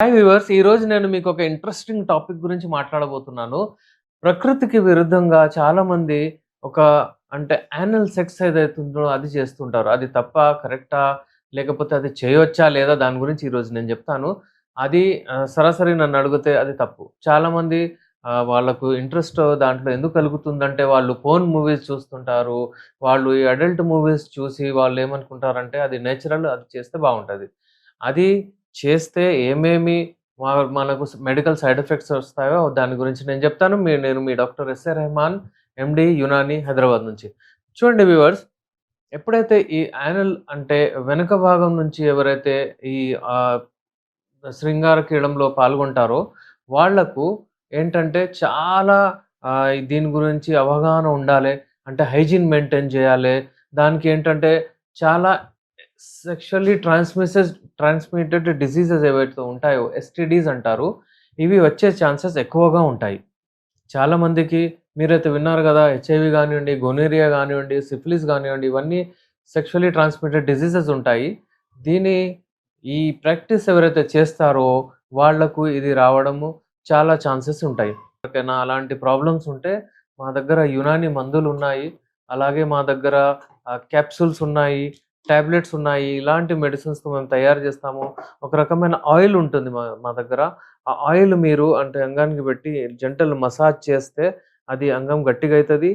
Hi viewers! ఈరోజు నేను మీకొక ఇంట్రెస్టింగ్ టాపిక్ గురించి మాట్లాడబోతున్నాను. ప్రకృతికి విరుద్ధంగా చాలామంది ఒక అంటే యానల్ సెక్స్ ఏదైతుందో అది చేస్తుంటారు. అది తప్పా? కరెక్టా? లేకపోతే అది చేయొచ్చా? లేదా? దాని గురించి ఈరోజు నేను జెప్తాను. అది సరాసరి నన్నడిగితే అది తప్పు. చాలామంది వాళ్ళకు ఇంట్రెస్ట్ దాంట్లో ఎందుకు కలుగుతుందంటే వాళ్ళు పోర్న్ మూవీస్ చూస్తుంటారు. వాళ్ళు ఈ అడల్ట్ మూవీస్ చూసి వాళ్ళేమనుకుంటారంటే అది నేచురల్, అది చేస్తే బావుంటది. అది చేస్తే ఏమేమి మనకు మెడికల్ సైడ్ ఎఫెక్ట్స్ ఒస్తాయో దాని గురించి నేను జెప్తాను. నేను మీ doctor SA Rahman, MD, Unani, Hyderabad నుంచి. చూడండి వ్యూవర్స్, ఎప్పుడైతే ఈ యానల్ అంటే వెనక భాగం నుంచి ఎవరైతే ఈ ఆహ్, శృంగార క్రీడంలో పాల్గొంటారో వాళ్ళకు ఏంటంటే చాలా దీని గురించి అవగాహన ఉండాలే. అంటే హైజీన్ మెయింటైన్ జేయాలే. దానికేంటంటే చాలా సెక్షువల్లీ ట్రాన్స్‌మిటెడ్ డిసీజెస్ ఏవైతే ఉంటాయో ఎస్‌టిడీస్ అంటారు. ఇవి వచ్చే ఛాన్సెస్ ఎక్కువగా ఉంటాయి. చాలా మందికి మీరైతే విన్నారు గదా! హెచ్ఐవీ గానియండి, గొనోరియా గానివ్వండి, సిఫిలిస్ గానివ్వండి, ఇవన్నీ సెక్షువల్లీ ట్రాన్స్‌మిటెడ్ డిసీజెస్ ఉంటాయి. దీని ఈ ప్రాక్టీస్ ఎవరైతే చేస్తారో వాళ్ళకు ఇది రావడము చాలా ఛాన్సెస్ ఉంటాయి. ఎవరికైనా అలాంటి ప్రాబ్లమ్స్ ఉంటే మా దగ్గర యునాని మందులున్నాయి. అలాగే మా దగ్గర క్యాప్సూల్స్ ఉన్నాయి, టాబ్లెట్స్ ఉన్నాయి. ఇలాంటి మెడిసిన్స్‌తో మేము తయారు జేస్తాము. ఒక రకమైన ఆయిల్ ఉంటుంది మా మా దగ్గర. ఆ ఆయిల్ మీరు అంటే అంగానికి పెట్టి జెంటల్ మసాజ్ చేస్తే అది అంగం గట్టిగయితది.